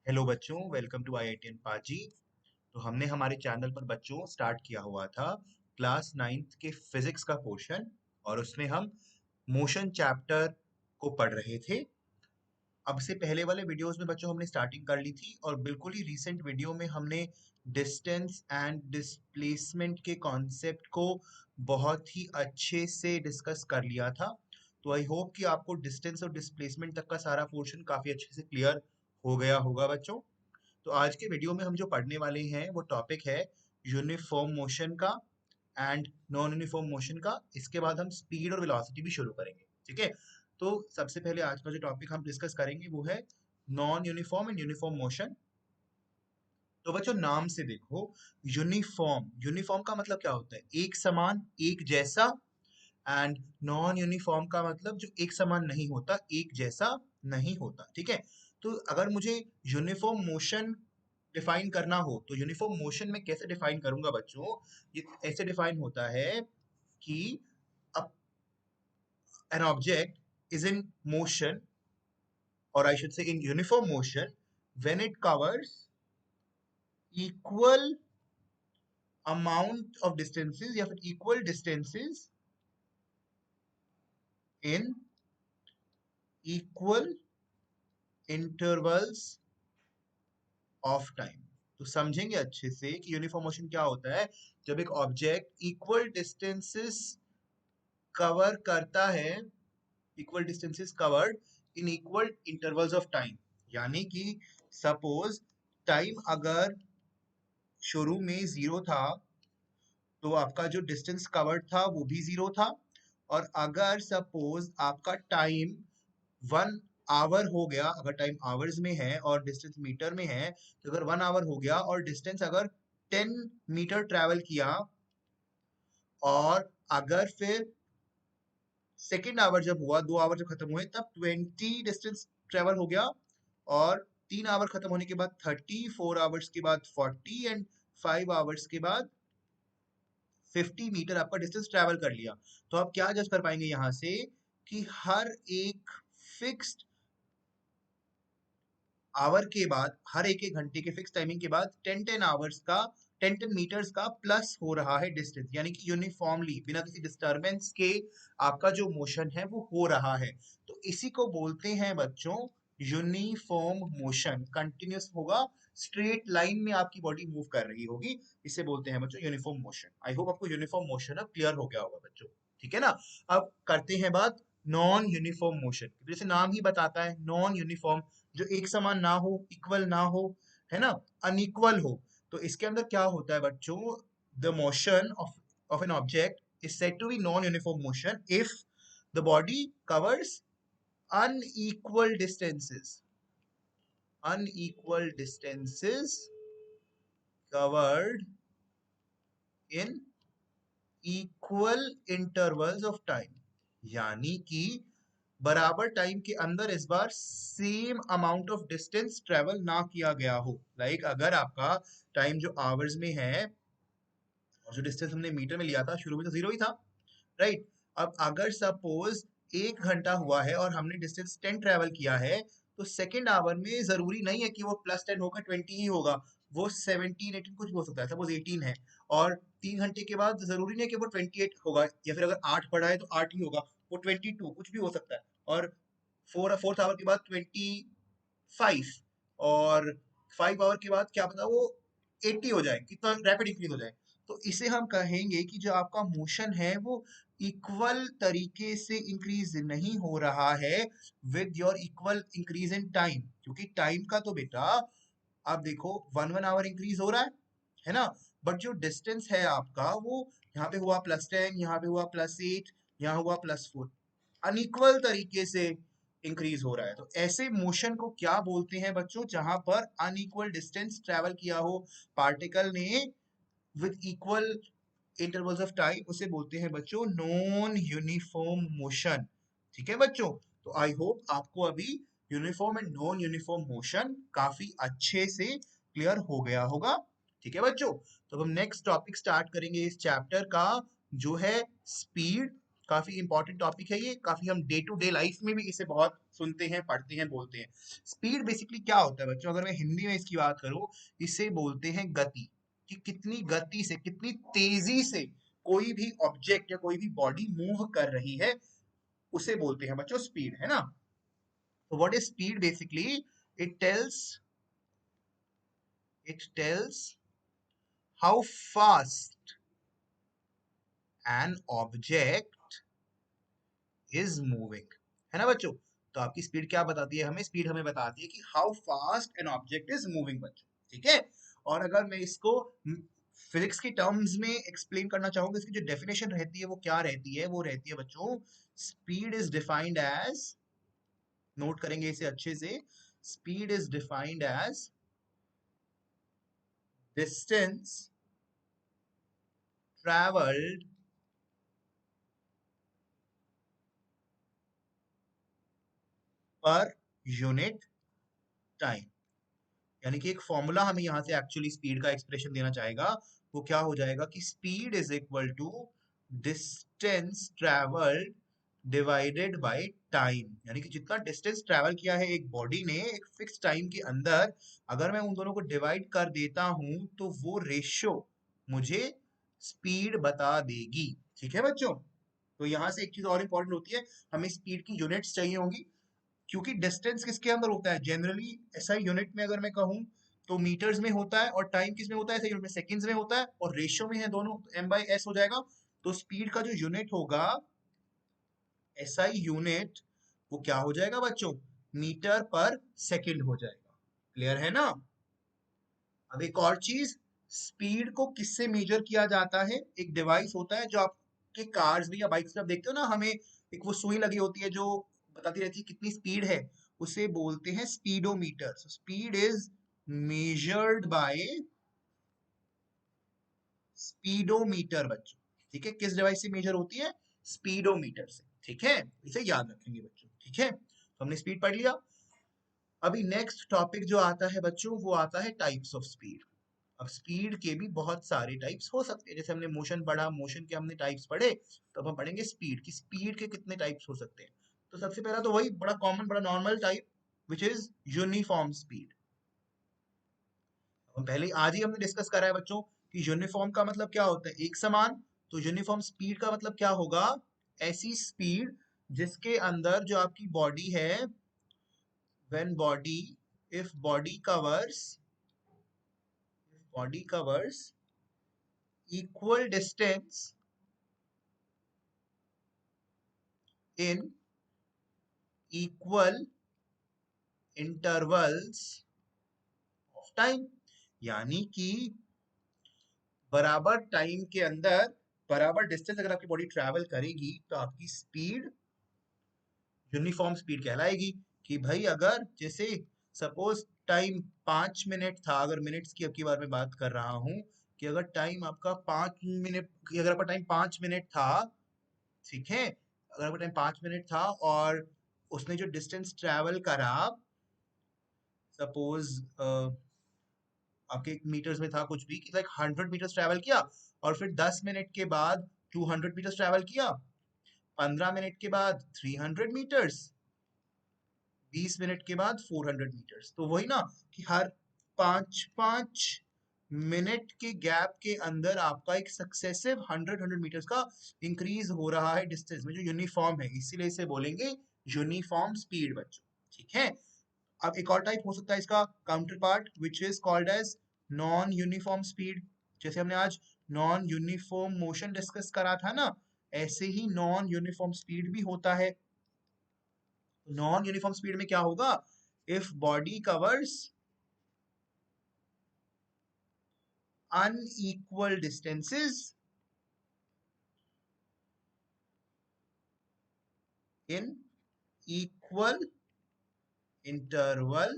Hello बच्चों, welcome to IITN पाजी। तो हमने हमारे चैनल पर बच्चों स्टार्ट किया हुआ था क्लास 9th के फिजिक्स का पोर्शन, और उसमें हम मोशन चैप्टर को पढ़ रहे थे। अब से पहले वाले वीडियोस में बच्चों हमने स्टार्टिंग कर ली थी, और बिल्कुल ही रीसेंट वीडियो में हमने डिस्टेंस एंड डिस्प्लेसमेंट के कॉन्सेप्ट को बहुत ही अच्छे से डिस्कस कर लिया था। तो आई होप कि आपको डिस्टेंस और डिस्प्लेसमेंट तक का सारा पोर्शन काफी अच्छे से क्लियर हो गया होगा बच्चों। तो आज के वीडियो में हम जो पढ़ने वाले हैं वो टॉपिक है यूनिफॉर्म मोशन का एंड नॉन यूनिफॉर्म मोशन का। इसके बाद हम स्पीड और वेलोसिटी भी शुरू करेंगे, ठीक है। तो सबसे पहले आज का जो टॉपिक हम डिस्कस करेंगे वो है non uniform and uniform motion. तो बच्चों नाम से देखो, यूनिफॉर्म यूनिफॉर्म का मतलब क्या होता है? एक समान, एक जैसा। एंड नॉन यूनिफॉर्म का मतलब जो एक समान नहीं होता, एक जैसा नहीं होता, ठीक है। तो अगर मुझे यूनिफॉर्म मोशन डिफाइन करना हो तो यूनिफॉर्म मोशन में कैसे डिफाइन करूंगा बच्चों? ये ऐसे डिफाइन होता है कि an object is in motion, or I should say in uniform motion, when it covers equal amount of distances या फिर equal distances in equal intervals of time। तो समझेंगे अच्छे से कि यूनिफॉर्म मोशन क्या होता है। जब एक ऑब्जेक्ट इक्वल डिस्टेंसेस कवर करता है, equal distances covered in equal intervals of time, यानी कि सपोज टाइम अगर शुरू में जीरो था तो आपका जो डिस्टेंस कवर्ड था वो भी जीरो था। और अगर सपोज आपका टाइम 1 आवर हो गया, अगर टाइम आवर्स में है और डिस्टेंस मीटर में है, तो अगर 1 आवर हो गया और डिस्टेंस अगर 10 मीटर ट्रेवल किया, और अगर फिर सेकेंड आवर जब हुआ, 2 आवर जब खत्म हुए तब 20 डिस्टेंस ट्रेवल हो गया, और 3 आवर खत्म होने के बाद 30, 4 आवर्स के बाद 40 एंड 5 आवर्स के बाद 50 मीटर आपका डिस्टेंस ट्रेवल कर लिया। तो आप क्या जज कर पाएंगे यहाँ से कि हर एक फिक्स्ड आवर के बाद, हर एक एक घंटे के फिक्स टाइमिंग के बाद 10 10 आवर्स का, 10 10 मीटर्स का प्लस हो रहा है डिस्टेंस, यानी कि यूनिफॉर्मली बिना किसी डिस्टरबेंस के आपका जो मोशन है वो हो रहा है। तो इसी को बोलते हैं बच्चों यूनिफॉर्म मोशन। कंटिन्यूस होगा, स्ट्रेट लाइन में आपकी बॉडी मूव कर रही होगी, इसे बोलते हैं बच्चों यूनिफॉर्म मोशन। आई होप आपको यूनिफॉर्म मोशन अब क्लियर हो गया होगा बच्चों, ठीक है ना। अब करते हैं बात नॉन यूनिफॉर्म मोशन। जैसे नाम ही बताता है नॉन यूनिफॉर्म, जो एक समान ना हो, इक्वल ना हो, है ना, अनइक्वल हो। तो इसके अंदर क्या होता है बच्चों? The motion of an object is said to be non uniform motion if the body covers unequal distances, unequal distances covered in equal intervals of time, यानी कि बराबर टाइम के अंदर इस बार same amount of distance travel ना किया गया हो। लाइक अगर आपका टाइम जो आवर्स में है और जो डिस्टेंस हमने मीटर में लिया था, शुरू में तो जीरो ही था, राइट। अब अगर सपोज 1 घंटा हुआ है और हमने डिस्टेंस 10 ट्रेवल किया है, तो सेकेंड आवर में जरूरी नहीं है कि वो +10 होगा, 20 ही होगा। वो 17 18 कुछ भी हो सकता है, सपोज 18 है, और 3 घंटे के बाद जरूरी नहीं है कि वो 28 होगा, या फिर अगर 8 पढ़ा है तो 8 ही होगा, वो 22 कुछ भी हो सकता है। और फोर्थ आवर के बाद 25, और 5 आवर के बाद क्या पता वो 80 हो जाए, कितना रैपिड इंक्रीज हो जाए। तो इसे हम कहेंगे कि जो आपका मोशन है वो इक्वल तरीके से इंक्रीज नहीं हो रहा है with your equal increase in time. क्योंकि टाइम का तो बेटा आप देखो 1 1 आवर इंक्रीज हो रहा है ना, बट जो डिस्टेंस है आपका वो यहाँ पे हुआ +10, यहाँ पे हुआ +8, यहाँ हुआ +4, अनइक्वल तरीके से इंक्रीज हो रहा है। तो ऐसे मोशन को क्या बोलते हैं बच्चों? जहां पर अनइक्वल डिस्टेंस ट्रेवल किया हो पार्टिकल ने with equal intervals of time, उसे बोलते हैं बच्चों नॉन यूनिफॉर्म मोशन, ठीक है बच्चों। तो आई होप आपको अभी uniform and non uniform motion काफी अच्छे से क्लियर हो गया होगा, ठीक है बच्चों। तो हम नेक्स्ट टॉपिक स्टार्ट करेंगे इस चैप्टर का, जो है स्पीड काफी इंपॉर्टेंट टॉपिक है ये, काफी हम डे टू डे लाइफ में भी इसे बहुत सुनते हैं, पढ़ते हैं, बोलते हैं। स्पीड बेसिकली क्या होता है बच्चों, अगर मैं हिंदी में इसकी बात करूं, इसे बोलते हैं गति, कि कितनी गति से, कितनी तेजी से कोई भी ऑब्जेक्ट या कोई भी बॉडी मूव कर रही है, उसे बोलते हैं बच्चों स्पीड, है ना। तो what is speed basically, it tells it tells how fast an object is moving, है ना बच्चों। तो आपकी स्पीड क्या बताती है हमें, स्पीड हमें बताती है कि how fast N object is moving बच्चों, ठीक है। और अगर मैं इसको फिजिक्स की टर्म्स में एक्सप्लेन करना चाहूंगा, इसकी जो डेफिनेशन रहती है वो क्या रहती है, वो रहती है बच्चों, speed is defined as, note करेंगे इसे अच्छे से, speed is defined as distance traveled per unit time. यानी कि एक फॉर्मूला हमें यहाँ से एक्चुअली स्पीड का एक्सप्रेशन देना चाहेगा, वो क्या हो जाएगा कि speed is equal to distance travelled divided by time. यानी कि जितना डिस्टेंस ट्रेवल किया है एक बॉडी ने एक फिक्स टाइम के अंदर, अगर मैं उन दोनों को डिवाइड कर देता हूं तो वो रेशियो मुझे स्पीड बता देगी, ठीक है बच्चों। तो यहाँ से एक चीज और इंपॉर्टेंट होती है, हमें स्पीड की यूनिट्स चाहिए होंगी, क्योंकि डिस्टेंस किसके अंदर होता है जनरली, ऐसा यूनिट में अगर मैं कहूँ तो मीटर्स में होता है, और टाइम किस में होता है, ऐसा यूनिट में सेकंड्स में होता है, और रेशियो में है दोनों, तो एम बाई एस हो जाएगा। तो स्पीड का जो यूनिट होगा, एसआई यूनिट, वो क्या हो जाएगा बच्चों, मीटर पर सेकंड हो जाएगा। क्लियर है ना। अब एक और चीज, स्पीड को किससे मेजर किया जाता है, एक डिवाइस होता है जो आपके कार्स में या बाइक्स में आप देखते हो ना, हमें एक वो सुई लगी होती है जो बताती रहती है कितनी स्पीड है, उसे बोलते हैं speedometer. Speed is measured by speedometer बच्चों, ठीक है। किस डिवाइस से मेजर होती है, स्पीडोमीटर से, ठीक है। इसे याद रखेंगे बच्चों, ठीक है। तो हमने स्पीड पढ़ लिया। अभी नेक्स्ट टॉपिक जो आता है बच्चों, वो आता है टाइप्स ऑफ स्पीड। अब स्पीड के भी बहुत सारे टाइप्स हो सकते हैं, जैसे हमने मोशन पढ़ा, मोशन के हमने टाइप्स पढ़े, तो अब हम पढ़ेंगे स्पीड की, स्पीड के कितने टाइप्स हो सकते हैं। तो सबसे पहला तो वही बड़ा कॉमन, बड़ा normal type, which is uniform speed. हम पहले आज ही हमने डिस्कस करा है बच्चों कि यूनिफॉर्म का मतलब क्या होता है, एक समान। तो यूनिफॉर्म स्पीड का मतलब क्या होगा, ऐसी स्पीड जिसके अंदर जो आपकी बॉडी है, when body if body covers equal distance in equal intervals of time, यानी कि बराबर टाइम के अंदर बराबर डिस्टेंस अगर आपकी बॉडी ट्रैवल करेगी तो आपकी स्पीड यूनिफॉर्म स्पीड कहलाएगी। कि भाई अगर जैसे सपोज टाइम 5 मिनट था, अगर मिनट्स की अब की बार में बात कर रहा हूं, कि अगर टाइम आपका 5 मिनट, अगर आपका टाइम 5 मिनट था, ठीक है, अगर आपका टाइम 5 मिनट था और उसने जो डिस्टेंस ट्रैवल करा, सपोज आपके मीटर्स में था कुछ भी, लाइक 100 मीटर्स ट्रैवल किया, और फिर 10 मिनट के बाद 200 मीटर्स ट्रैवल किया, 15 मिनट के बाद 300 मीटर्स, 20 मिनट के बाद 400 मीटर्स। तो वही ना, कि हर 5-5 मिनट के गैप के अंदर आपका एक सक्सेसिव 100 मीटर्स का इंक्रीज हो रहा है डिस्टेंस में, जो यूनिफॉर्म है, इसीलिए इसे बोलेंगे यूनिफॉर्म स्पीड बच्चों, ठीक है। अब एक और टाइप हो सकता है इसका counterpart, which is called as non uniform speed. जैसे हमने आज नॉन यूनिफॉर्म मोशन डिस्कस करा था ना, ऐसे ही नॉन यूनिफॉर्म स्पीड भी होता है। नॉन यूनिफॉर्म स्पीड में क्या होगा, if body covers unequal distances in equal interval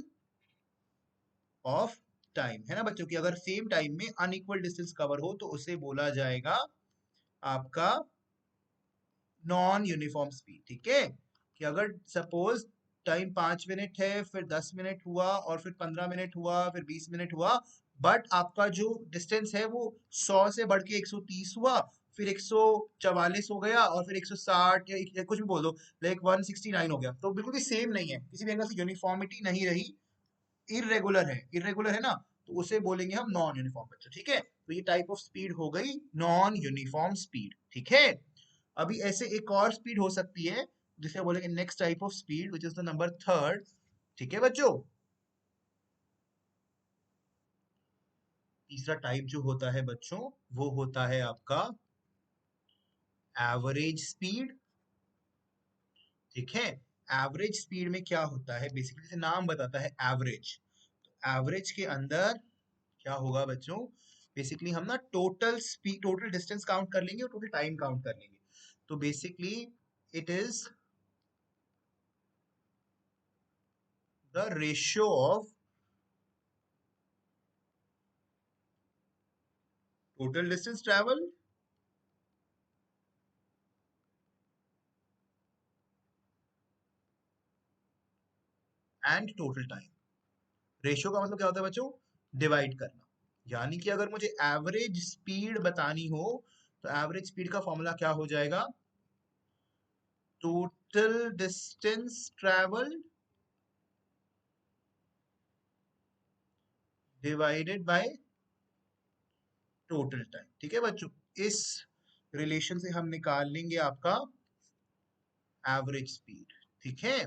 of time, है ना बच्चों, कि अगर सेम टाइम में अनइक्वल डिस्टेंस कवर हो तो उसे बोला जाएगा आपका नॉन यूनिफॉर्म स्पीड, ठीक है। कि अगर सपोज टाइम 5 मिनट है, फिर 10 मिनट हुआ, और फिर 15 मिनट हुआ, फिर 20 मिनट हुआ, बट आपका जो डिस्टेंस है वो 100 से बढ़ के 130 हुआ, फिर 144 हो गया, और फिर 160 या कुछ भी बोल दो, लाइक 169 हो गया, तो बिल्कुल भी सेम नहीं है, किसी भी एंगल से यूनिफॉर्मिटी नहीं रही, इरेगुलर है, इरेगुलर है ना, तो उसे बोलेंगे हम नॉन यूनिफॉर्म बच्चों, ठीक है। तो ये टाइप ऑफ स्पीड हो गई नॉन यूनिफॉर्म स्पीड, ठीक है। अभी ऐसे एक और स्पीड हो सकती है जिसे बोलेंगे next type of speed, which is the number third, ठीक है बच्चों। तीसरा टाइप जो होता है बच्चों, वो होता है आपका एवरेज स्पीड, ठीक है। एवरेज स्पीड में क्या होता है, बेसिकली से नाम बताता है एवरेज, तो एवरेज के अंदर क्या होगा बच्चों, बेसिकली हम ना total speed, total distance count कर लेंगे और टोटल टाइम काउंट कर लेंगे, तो basically it is the ratio of total distance travel and total time. Ratio का मतलब क्या होता है बच्चों, डिवाइड करना, यानी कि अगर मुझे एवरेज स्पीड बतानी हो, तो एवरेज स्पीड का फॉर्मूला क्या हो जाएगा, total distance travel divided by total time, ठीक है बच्चों। इस रिलेशन से हम निकाल लेंगे आपका एवरेज स्पीड, ठीक है।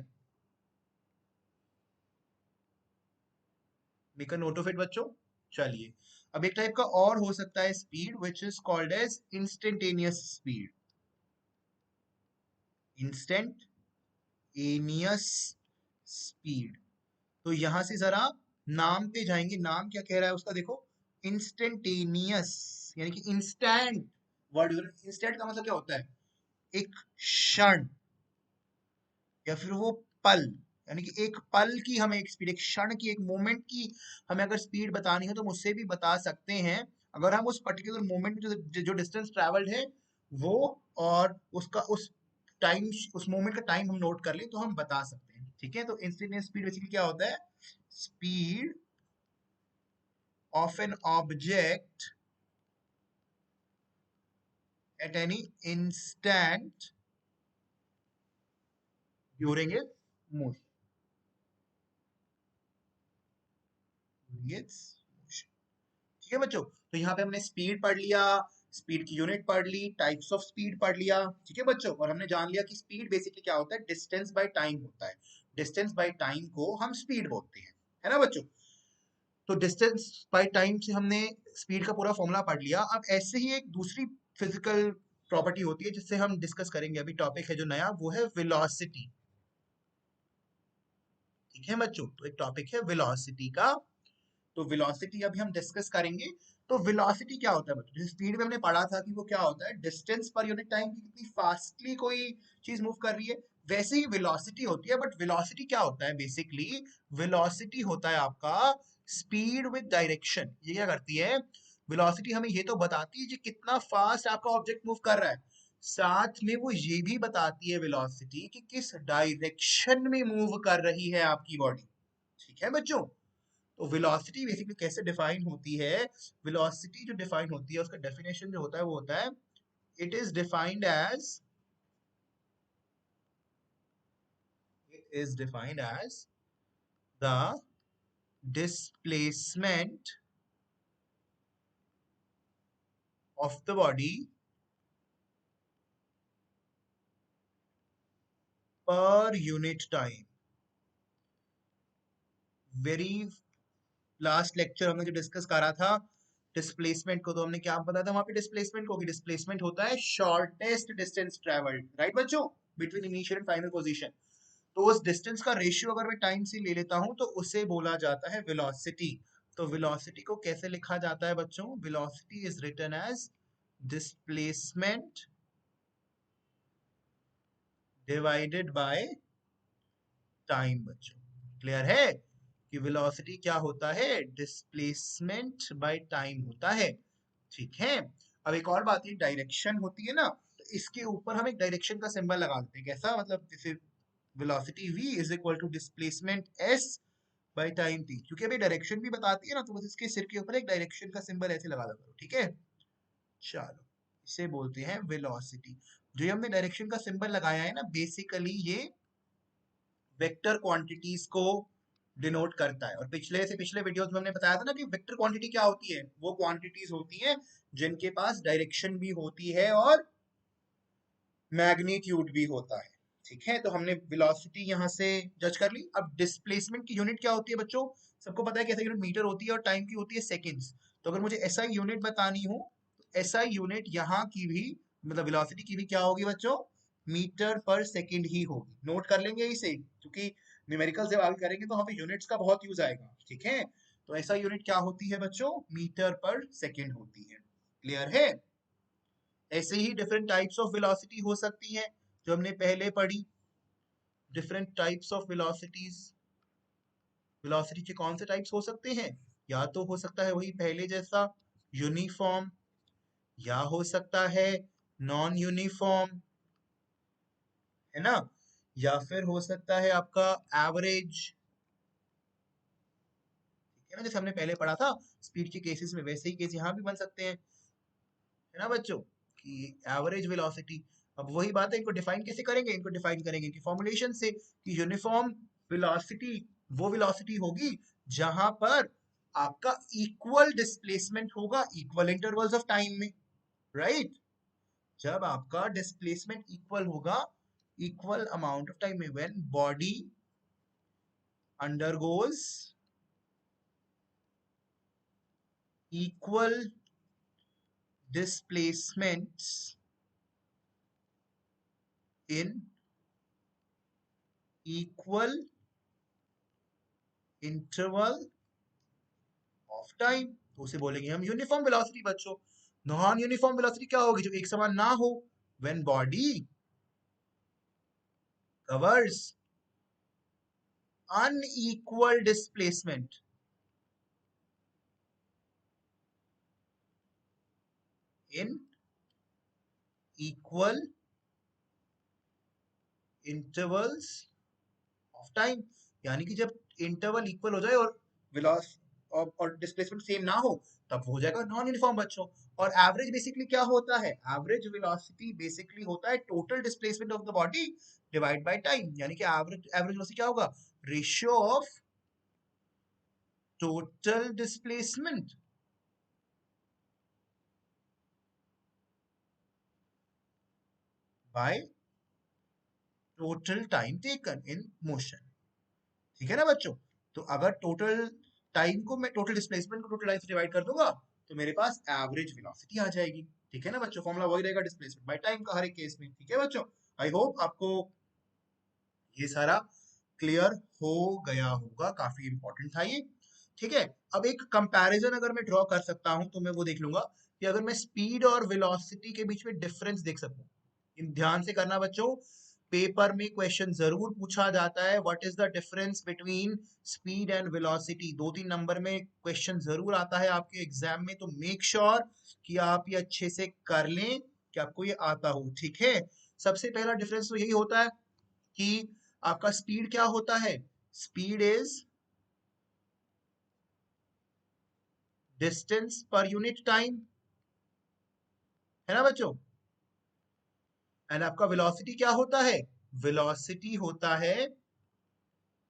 Make a note of it बच्चों। चलिए, अब एक टाइप का और हो सकता है speed, which is called as instantaneous speed, instantaneous speed. तो यहां से जरा नाम पे जाएंगे, नाम क्या कह रहा है उसका, देखो, इंस्टेंटेनियस, यानी कि इंस्टेंट, वर्ड इंस्टेंट का मतलब क्या होता है, एक क्षण, या फिर वो पल, यानी कि एक पल की हमें एक स्पीड, एक क्षण की, एक मोमेंट की हमें अगर स्पीड बतानी हो तो हम उससे भी बता सकते हैं, अगर हम उस पर्टिकुलर मोमेंट में जो डिस्टेंस ट्रेवल्ड है वो, और उसका उस टाइम, उस मोमेंट का टाइम हम नोट कर ले तो हम बता सकते हैं, ठीक है। तो इंस्टेंटेनियस स्पीड बेसिकली क्या होता है, speed of an object at any instant during its motion, ठीक है बच्चों। तो यहाँ पे हमने स्पीड पढ़ लिया, स्पीड की यूनिट पढ़ ली, टाइप्स ऑफ स्पीड पढ़ लिया, ठीक है बच्चों, और हमने जान लिया कि स्पीड बेसिकली क्या होता है, डिस्टेंस बाय टाइम होता है, डिस्टेंस बाय टाइम को हम स्पीड बोलते हैं, है ना बच्चों। तो डिस्टेंस बाय टाइम से हमने स्पीड का पूरा फॉर्मूला पढ़ लिया। अब ऐसे ही एक दूसरी फिजिकल प्रॉपर्टी होती है जिससे हम डिस्कस करेंगे, अभी टॉपिक है जो नया, वो है वेलोसिटी, ठीक है बच्चों। तो एक टॉपिक है वेलोसिटी का, तो वेलोसिटी अभी हम डिस्कस करेंगे। तो वेलोसिटी क्या होता है बच्चों, जैसे स्पीड में हमने पढ़ा था कि वो क्या होता है, डिस्टेंस पर यूनिट टाइम की कितनी फास्टली कोई चीज मूव कर रही है, वैसे ही वेलोसिटी होती है। बट वेलोसिटी क्या होता है, बेसिकली वेलोसिटी होता है आपका स्पीड विद डायरेक्शन। ये क्या करती है, वेलोसिटी हमें ये तो बताती है कि कितना फास्ट आपका ऑब्जेक्ट मूव कर रहा है, साथ में वो ये भी बताती है वेलोसिटी कि किस डायरेक्शन में मूव कर रही है आपकी बॉडी, ठीक है बच्चों। तो वेलोसिटी बेसिकली कैसे डिफाइन होती है, वेलोसिटी जो डिफाइन होती है उसका डेफिनेशन जो होता है वो होता है, it is defined as, it is defined as the displacement of the body per unit time। Very last lecture हमने जो डिस्कस करा था डिस्प्लेसमेंट को, तो हमने क्या बताया था वहां पे डिस्प्लेसमेंट को, कि डिस्प्लेसमेंट होता है शॉर्टेस्ट डिस्टेंस ट्रेवल्ड, राइट बच्चों, between initial and final position. तो उस डिस्टेंस का रेशियो अगर मैं टाइम से ले लेता हूं तो उसे बोला जाता है वेलोसिटी। तो वेलोसिटी को कैसे लिखा जाता है बच्चों, velocity is written as displacement divided by time बच्चों। क्लियर है कि वेलोसिटी क्या होता है, डिस्प्लेसमेंट बाय टाइम होता है, ठीक है। अब एक और बात, ये डायरेक्शन होती है ना, तो इसके ऊपर हम एक डायरेक्शन का सिंबल लगा देते हैं, कैसा, मतलब जैसे velocity v is equal to displacement s by time t, क्योंकि अभी डायरेक्शन भी बताती है ना, तो बस इसके सिर के ऊपर एक डायरेक्शन का सिंबल ऐसे लगा दो, ठीक है। चलो, इसे बोलते हैं वेलोसिटी। जो ये हमने डायरेक्शन का सिंबल लगाया है ना, बेसिकली ये वेक्टर क्वांटिटीज को डिनोट करता है। और पिछले वीडियोस में हमने बताया था ना कि वेक्टर क्वांटिटी क्या होती है। वो क्वांटिटीज होती हैं जिनके पास डायरेक्शन भी होती है और मैग्नीट्यूड भी होता है। ठीक है, तो हमने वेलोसिटी यहाँ से जज कर ली। अब डिस्प्लेसमेंट की यूनिट क्या होती है बच्चों? सबको पता है कि ऐसा यूनिट मीटर होती है और टाइम की होती है सेकेंड्स। तो अगर मुझे ऐसा यूनिट बतानी हो तो ऐसा यूनिट यहाँ की भी, मतलब वेलोसिटी की भी क्या होगी बच्चों? मीटर पर सेकेंड ही होगी। नोट कर लेंगे इसे, क्योंकि न्यूमेरिकल जब आगे करेंगे तो हमें यूनिट्स का बहुत यूज आएगा। ठीक है, तो ऐसा यूनिट क्या होती है बच्चों? मीटर पर सेकेंड होती है। क्लियर है? ऐसे ही डिफरेंट टाइप्स ऑफ वेलोसिटी हो सकती हैं जो हमने पहले पढ़ी। Different types of velocities, velocity के कौन से टाइप्स हो सकते हैं? या तो हो सकता है वही पहले जैसा यूनिफॉर्म, या हो सकता है नॉन यूनिफॉर्म, है ना, या फिर हो सकता है आपका एवरेज। ठीक है ना, जैसे हमने पहले पढ़ा था स्पीड के केसेस में, वैसे ही केस यहाँ भी बन सकते हैं, है ना बच्चों, कि एवरेज वेलोसिटी। अब वही बात है, इनको डिफाइन कैसे करेंगे? इनको डिफाइन करेंगे इनकी फॉर्मुलेशन से, कि यूनिफॉर्म वेलोसिटी वो वेलोसिटी होगी जहां पर आपका इक्वल डिस्प्लेसमेंट होगा इक्वल इंटरवल्स ऑफ टाइम में। राइट, जब आपका डिस्प्लेसमेंट इक्वल होगा इक्वल अमाउंट ऑफ टाइम में, when body undergoes equal displacements in equal interval of time, तो उसे बोलेंगे हम यूनिफॉर्म वेलोसिटी बच्चों। नॉन यूनिफॉर्म वेलोसिटी क्या होगी? जो एक समान ना हो, when body covers unequal displacement in equal intervals of time. यानी कि जब इंटरवल इक्वल हो जाए और वेलोस और डिस्प्लेसमेंट सेम ना हो, तब हो जाएगा नॉन यूनिफॉर्म बच्चों। और एवरेज बेसिकली क्या होता है? एवरेज वेलोसिटी बेसिकली होता है total displacement of the body divide by time. यानी कि एवरेज एवरेज वेलोसिटी क्या होगा? Ratio of total displacement by total time taken in motion. ठीक है ना बच्चों? तो अगर टोटल टाइम को मैं टोटल डिस्प्लेसमेंट को टोटल टाइम से डिवाइड कर दूंगा तो मेरे पास एवरेज वेलोसिटी आ जाएगी। ठीक है ना बच्चों? फॉर्मूला वही रहेगा डिस्प्लेसमेंट बाय टाइम का हर एक केस में। ठीक है बच्चों, आई होप आपको ये सारा क्लियर हो गया होगा, काफी इंपॉर्टेंट था ये। ठीक है, अब एक कंपैरिजन अगर मैं ड्रॉ कर सकता हूं तो मैं वो देख लूंगा कि अगर मैं स्पीड और वेलोसिटी के बीच में डिफरेंस देख सकूं। ध्यान से करना बच्चों, पेपर में क्वेश्चन जरूर पूछा जाता है, what is the difference between speed and velocity. 2-3 number में क्वेश्चन जरूर आता है आपके एग्जाम में, तो मेक श्योर कि आप ये अच्छे से कर लें, कि आपको ये आता हो। ठीक है, सबसे पहला डिफरेंस तो यही होता है कि आपका स्पीड क्या होता है? स्पीड इज डिस्टेंस पर यूनिट टाइम, है ना बच्चों? एंड आपका वेलोसिटी क्या होता है? वेलोसिटी होता है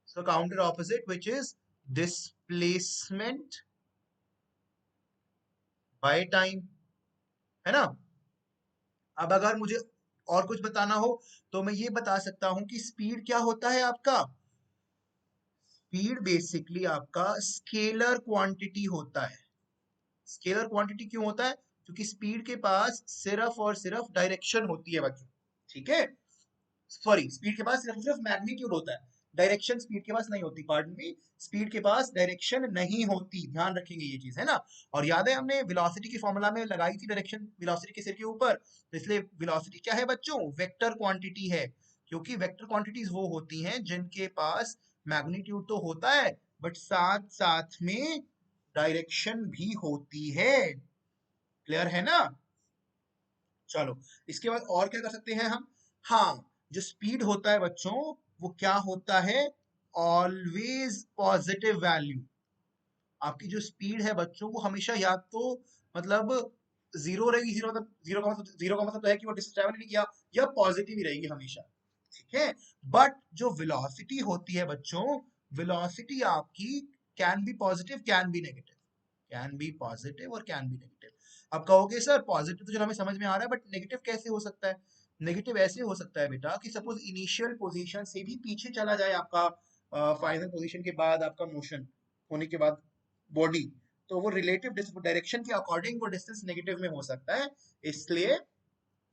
so counter opposite, which is displacement by time, है ना? अब अगर मुझे और कुछ बताना हो तो मैं ये बता सकता हूं कि स्पीड क्या होता है आपका? स्पीड बेसिकली आपका स्केलर क्वांटिटी होता है। स्केलर क्वांटिटी क्यों होता है? क्योंकि स्पीड के पास सिर्फ और सिर्फ डायरेक्शन होती है बच्चों। ठीक है, सॉरी, स्पीड के पास सिर्फ और सिर्फ मैग्नीट्यूड होता है, डायरेक्शन स्पीड के पास नहीं होती। पार्डन मी, स्पीड के पास डायरेक्शन नहीं होती, ध्यान रखेंगे ये चीज, है ना? और याद है हमने वेलोसिटी की फॉर्मूला में लगाई थी डायरेक्शन वेलोसिटी के सिर के ऊपर, तो इसलिए वेलोसिटी क्या है बच्चों? वेक्टर क्वांटिटी है। क्योंकि वेक्टर क्वांटिटीज वो होती हैं जिनके पास मैग्नीट्यूड तो होता है बट साथ साथ में डायरेक्शन भी होती है। क्लियर है ना? चलो, इसके बाद और क्या कर सकते हैं हम? हाँ, जो स्पीड होता है बच्चों, वो क्या होता है? Always positive value. आपकी जो स्पीड है बच्चों, वो हमेशा या तो मतलब जीरो रहेगी, जीरो का मतलब तो है कि वो डिस्टेंस ट्रेवल नहीं किया, या पॉजिटिव ही रहेगी हमेशा, ठीक है। बट जो वेलोसिटी होती है बच्चों, वेलोसिटी आपकी can be positive can be negative, can be positive और कैन बी नेगेटिव। अब कहोगे सर पॉजिटिव तो चलो हमें समझ में आ रहा है, बट नेगेटिव कैसे हो सकता है? नेगेटिव ऐसे हो सकता है बेटा कि सपोज इनिशियल पोजीशन से भी पीछे चला जाए आपका, फाइनल पोजीशन के बाद आपका मोशन होने के बाद बॉडी, तो वो रिलेटिव डायरेक्शन के अकॉर्डिंग वो डिस्टेंस नेगेटिव में हो सकता है, इसलिए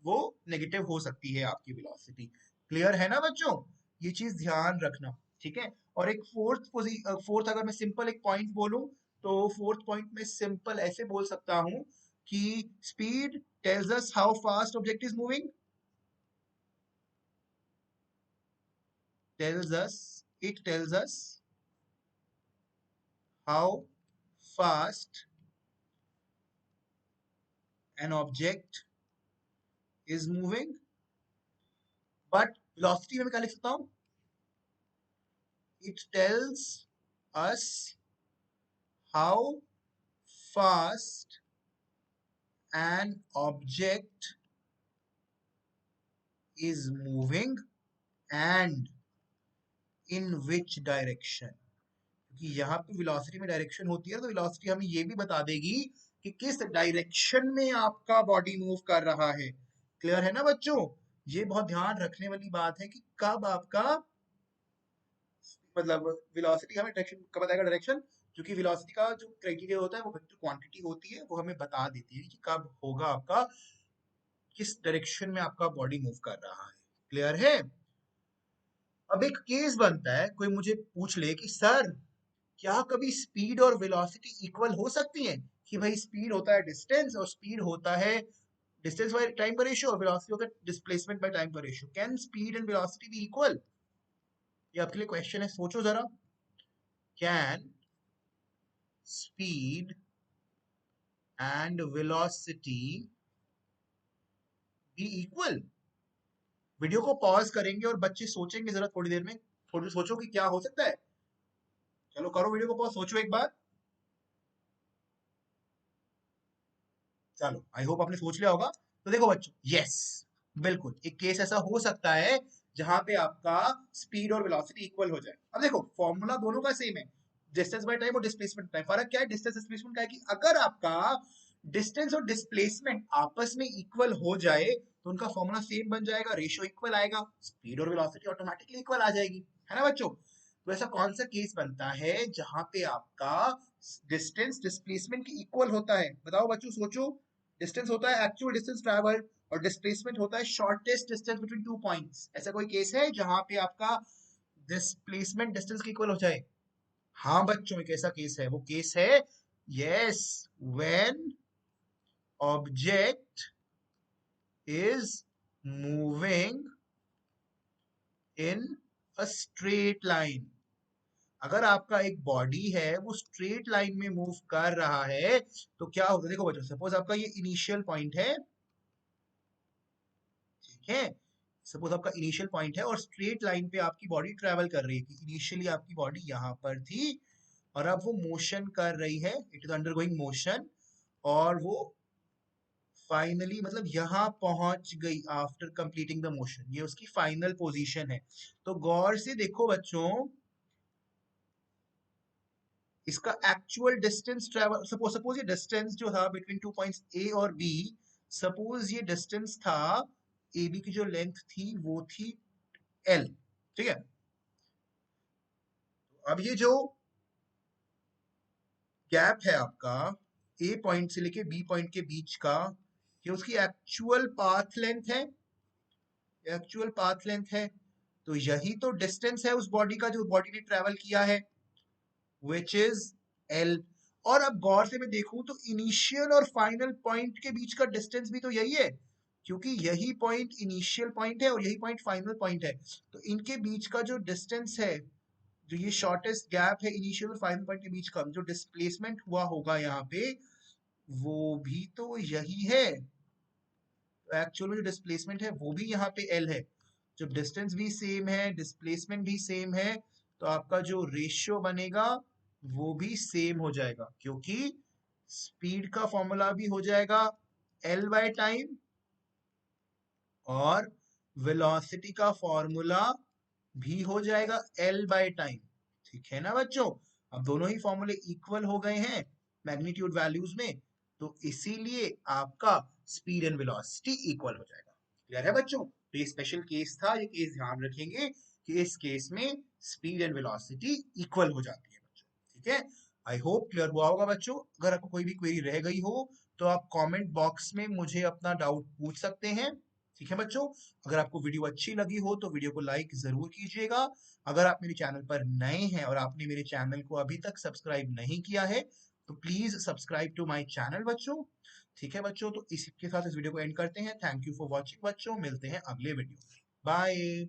वो नेगेटिव हो सकती है आपकी वेलोसिटी। क्लियर है ना बच्चों? ये चीज ध्यान रखना, ठीक है। और एक फोर्थ अगर मैं सिंपल एक पॉइंट बोलूं, तो फोर्थ पॉइंट में सिंपल ऐसे बोल सकता हूं कि speed tells us how fast object is moving, tells us it tells us how fast an object is moving, but velocity में मैं क्या लिख सकता हूँ? It tells us how fast an object is moving and in which direction। क्योंकि यहाँ पे velocity में डायरेक्शन होती है, तो वेलोसिटी हमें ये भी बता देगी कि किस डायरेक्शन में आपका बॉडी मूव कर रहा है। क्लियर है ना बच्चों? ये बहुत ध्यान रखने वाली बात है कि कब आपका मतलब वेलोसिटी हमें डायरेक्शन कब बताएगा डायरेक्शन, क्योंकि वेलोसिटी का जो क्राइटेरिया होता है वो वेक्टर क्वांटिटी होती है, वो हमें बता देती है कि कब होगा आपका, किस डायरेक्शन में आपका बॉडी मूव कर रहा है। क्लियर है? अब एक केस बनता है, कोई मुझे पूछ ले कि सर क्या कभी स्पीड और वेलोसिटी इक्वल हो सकती हैं? कि भाई स्पीड होता है डिस्टेंस, और स्पीड होता है डिस्टेंस बाय टाइम का रेशियो, और वेलोसिटी होता है डिस्प्लेसमेंट बाय टाइम का ratio. Can speed and velocity be equal? ये आपके लिए क्वेश्चन है, सोचो जरा। Can speed and velocity be equal? Video को पॉज करेंगे और बच्चे सोचेंगे जरा थोड़ी देर में, थोड़ी सोचो कि क्या हो सकता है। चलो करो वीडियो को पॉज, सोचो एक बार। चलो आई होप आपने सोच लिया होगा। तो देखो बच्चों, यस, बिल्कुल एक केस ऐसा हो सकता है जहां पे आपका स्पीड और वेलोसिटी इक्वल हो जाए। अब देखो फॉर्मूला दोनों का सेम है, डिस्टेंस बाय टाइम और डिस्प्लेसमेंट टाइम। फर्क क्या है डिस्टेंस डिस्प्लेसमेंट का है कि अगर आपका डिस्टेंस और डिस्प्लेसमेंट आपस में इक्वल हो जाए तो उनका फॉर्मूला सेम बन जाएगा, रेशियो इक्वल आएगा, स्पीड और वेलोसिटी ऑटोमेटिकली इक्वल आ जाएगी, है ना बच्चों? तो ऐसा कौन सा केस बनता है जहां पे आपका डिस्टेंस डिस्प्लेसमेंट की इक्वल होता है? बताओ बच्चों, सोचो। डिस्टेंस होता है एक्चुअल डिस्टेंस ट्रैवल्ड, और डिस्प्लेसमेंट होता है shortest distance between two points. ऐसा कोई केस है जहां पे आपका डिस्प्लेसमेंट डिस्टेंस की इक्वल हो जाए? हाँ बच्चों, एक ऐसा केस है, वो केस है yes, when object is moving in a straight line. अगर आपका एक बॉडी है वो स्ट्रेट लाइन में मूव कर रहा है तो क्या होगा? देखो बच्चों, सपोज आपका ये इनिशियल पॉइंट है, ठीक है। सपोज आपका इनिशियल पॉइंट है और स्ट्रेट लाइन पे आपकी बॉडी ट्रेवल कर रही है, कि इनिशियली आपकी बॉडी यहाँ पर थी और अब वो मोशन कर रही है, इट इज अंडरगोइंग मोशन, और वो फाइनली मतलब यहाँ पहुंच गई आफ्टर कंप्लीटिंग द मोशन, ये उसकी फाइनल पोजीशन है। तो गौर से देखो बच्चों, इसका actual distance travel, suppose suppose ये डिस्टेंस जो था बिटवीन टू पॉइंट्स ए और बी, सपोज ये डिस्टेंस था, ए बी की जो लेंथ थी वो थी एल, ठीक है। अब ये जो गैप है आपका ए पॉइंट से लेके बी पॉइंट के बीच का, ये उसकी एक्चुअल पाथ लेंथ है, एक्चुअल पाथ लेंथ है। तो यही तो डिस्टेंस है उस बॉडी का जो बॉडी ने ट्रेवल किया है, विच इज एल। और अब गौर से मैं देखूं तो इनिशियल और फाइनल पॉइंट के बीच का डिस्टेंस भी तो यही है, क्योंकि यही पॉइंट इनिशियल पॉइंट है और यही पॉइंट फाइनल पॉइंट है। तो इनके बीच का जो डिस्टेंस है, जो ये शॉर्टेस्ट गैप है इनिशियल और फाइनल पॉइंट के बीच का, जो डिस्प्लेसमेंट हुआ होगा यहाँ पे, वो भी तो यही है। एक्चुअल में जो डिस्प्लेसमेंट है वो भी यहाँ पे एल है। जब डिस्टेंस भी सेम है, डिस्प्लेसमेंट भी सेम है, तो आपका जो रेशियो बनेगा वो भी सेम हो जाएगा, क्योंकि स्पीड का फॉर्मूला भी हो जाएगा एल बाय टाइम, और वेलोसिटी का फॉर्मूला भी हो जाएगा एल बाय टाइम। ठीक है ना बच्चों? अब दोनों ही फॉर्मूले इक्वल हो गए हैं मैग्नीट्यूड वैल्यूज में, तो इसीलिए आपका स्पीड एंड वेलोसिटी इक्वल हो जाएगा। क्लियर है बच्चों? तो ये स्पेशल केस था, ये केस ध्यान रखेंगे कि इस केस में स्पीड एंड वेलोसिटी इक्वल हो जाती है बच्चों। ठीक है, आई होप क्लियर हुआ होगा बच्चों। अगर आपको कोई भी क्वेरी रह गई हो तो आप कमेंट बॉक्स में मुझे अपना डाउट पूछ सकते हैं। ठीक है बच्चों, अगर आपको वीडियो अच्छी लगी हो तो वीडियो को लाइक जरूर कीजिएगा। अगर आप मेरे चैनल पर नए हैं और आपने मेरे चैनल को अभी तक सब्सक्राइब नहीं किया है तो please subscribe to my channel बच्चों। ठीक है बच्चों, तो इसके साथ इस वीडियो को एंड करते हैं। थैंक यू फॉर वॉचिंग बच्चों, मिलते हैं अगले वीडियो में। बाय।